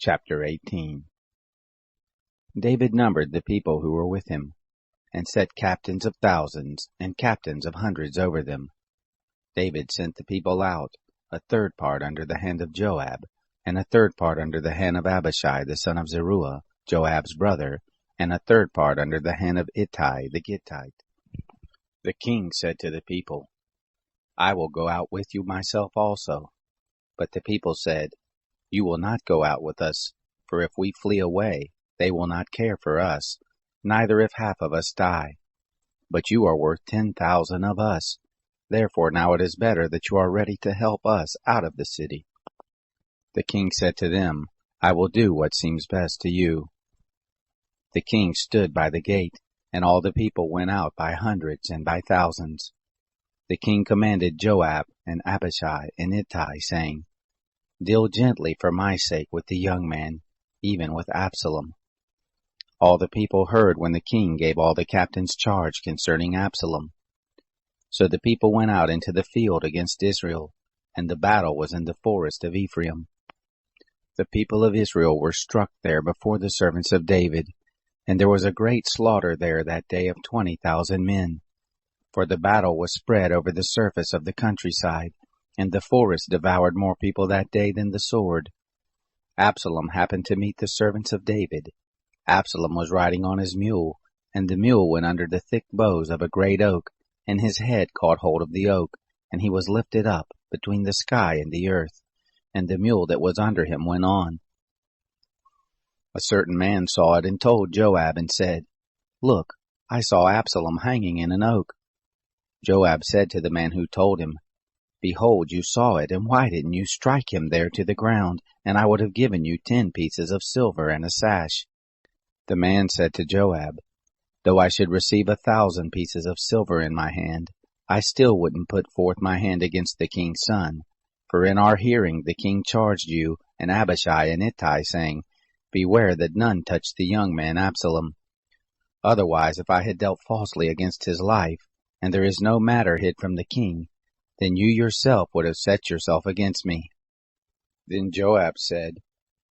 Chapter 18. David numbered the people who were with him, and set captains of thousands and captains of hundreds over them. David sent the people out, a third part under the hand of Joab, and a third part under the hand of Abishai the son of Zeruiah, Joab's brother, and a third part under the hand of Ittai the Gittite. The king said to the people, I will go out with you myself also. But the people said, You will not go out with us, for if we flee away, they will not care for us, neither if half of us die. But you are worth 10,000 of us. Therefore now it is better that you are ready to help us out of the city. The king said to them, I will do what seems best to you. The king stood by the gate, and all the people went out by hundreds and by thousands. The king commanded Joab and Abishai and Ittai, saying, Deal gently for my sake with the young man, even with Absalom. All the people heard when the king gave all the captains charge concerning Absalom. So the people went out into the field against Israel, and the battle was in the forest of Ephraim. The people of Israel were struck there before the servants of David, and there was a great slaughter there that day of 20,000 men. For the battle was spread over the surface of the countryside, and the forest devoured more people that day than the sword. Absalom happened to meet the servants of David. Absalom was riding on his mule, and the mule went under the thick boughs of a great oak, and his head caught hold of the oak, and he was lifted up between the sky and the earth, and the mule that was under him went on. A certain man saw it and told Joab and said, Look, I saw Absalom hanging in an oak. Joab said to the man who told him, Behold, you saw it, and why didn't you strike him there to the ground, and I would have given you 10 pieces of silver and a sash. The man said to Joab, Though I should receive 1,000 pieces of silver in my hand, I still wouldn't put forth my hand against the king's son. For in our hearing the king charged you and Abishai and Ittai, saying, Beware that none touch the young man Absalom. Otherwise, if I had dealt falsely against his life, and there is no matter hid from the king, then you yourself would have set yourself against me. Then Joab said,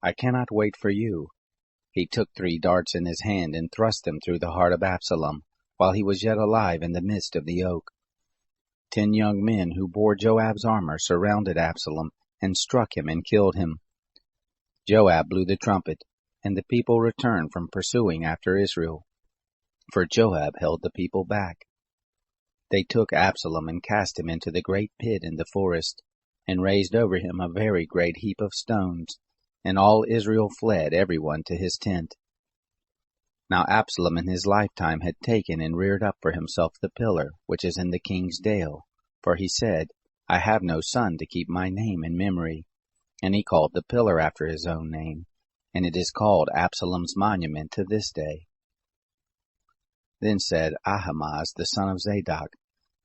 I cannot wait for you. He took 3 darts in his hand and thrust them through the heart of Absalom, while he was yet alive in the midst of the oak. 10 young men who bore Joab's armor surrounded Absalom, and struck him and killed him. Joab blew the trumpet, and the people returned from pursuing after Israel, for Joab held the people back. They took Absalom and cast him into the great pit in the forest, and raised over him a very great heap of stones, and all Israel fled every one to his tent. Now Absalom in his lifetime had taken and reared up for himself the pillar which is in the king's dale, for he said, I have no son to keep my name in memory. And he called the pillar after his own name, and it is called Absalom's monument to this day. Then said Ahimaaz the son of Zadok,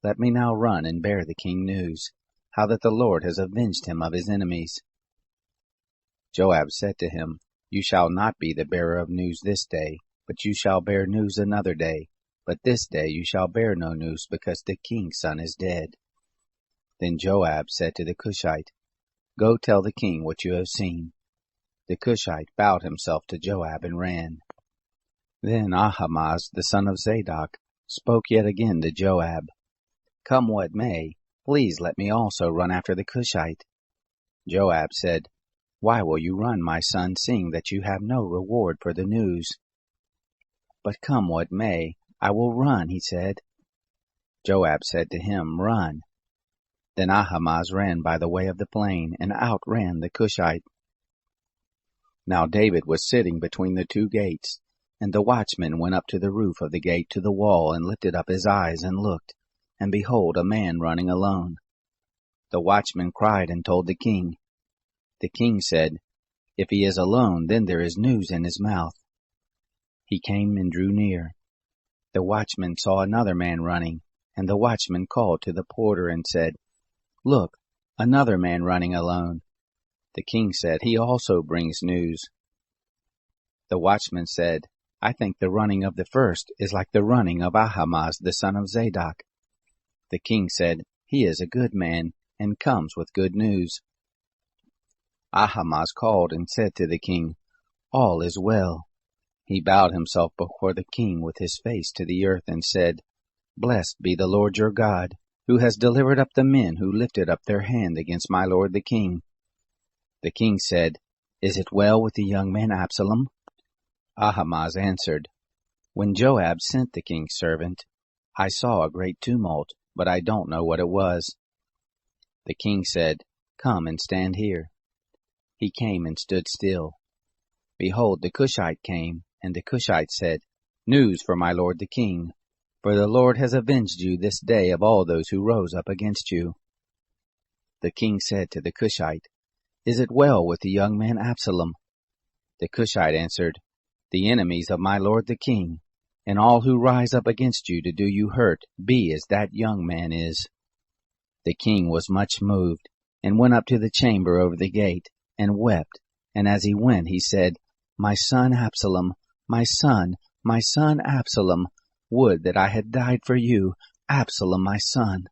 Let me now run and bear the king news, how that the Lord has avenged him of his enemies. Joab said to him, You shall not be the bearer of news this day, but you shall bear news another day. But this day you shall bear no news, because the king's son is dead. Then Joab said to the Cushite, Go tell the king what you have seen. The Cushite bowed himself to Joab and ran. Then Ahimaaz the son of Zadok spoke yet again to Joab, Come what may, please let me also run after the Cushite. Joab said, Why will you run, my son, seeing that you have no reward for the news? But come what may, I will run, he said. Joab said to him, Run. Then Ahimaaz ran by the way of the plain, and outran the Cushite. Now David was sitting between the 2 gates, and the watchman went up to the roof of the gate to the wall, and lifted up his eyes, and looked, and behold, a man running alone. The watchman cried and told the king. The king said, If he is alone, then there is news in his mouth. He came and drew near. The watchman saw another man running, and the watchman called to the porter and said, Look, another man running alone. The king said, He also brings news. The watchman said, I think the running of the first is like the running of Ahimaaz the son of Zadok. The king said, He is a good man, and comes with good news. Ahimaaz called and said to the king, "All is well." He bowed himself before the king with his face to the earth and said, "Blessed be the Lord your God, who has delivered up the men who lifted up their hand against my lord the king." The king said, "Is it well with the young man Absalom?" Ahimaaz answered, "When Joab sent the king's servant, I saw a great tumult, but I don't know what it was." The king said, "Come and stand here." He came and stood still. Behold, the Cushite came, and the Cushite said, "News for my lord the king, for the Lord has avenged you this day of all those who rose up against you." The king said to the Cushite, "Is it well with the young man Absalom?" The Cushite answered, "The enemies of my lord the king, and all who rise up against you to do you hurt, be as that young man is." The king was much moved, and went up to the chamber over the gate, and wept, and as he went he said, "My son Absalom, my son Absalom, would that I had died for you, Absalom my son."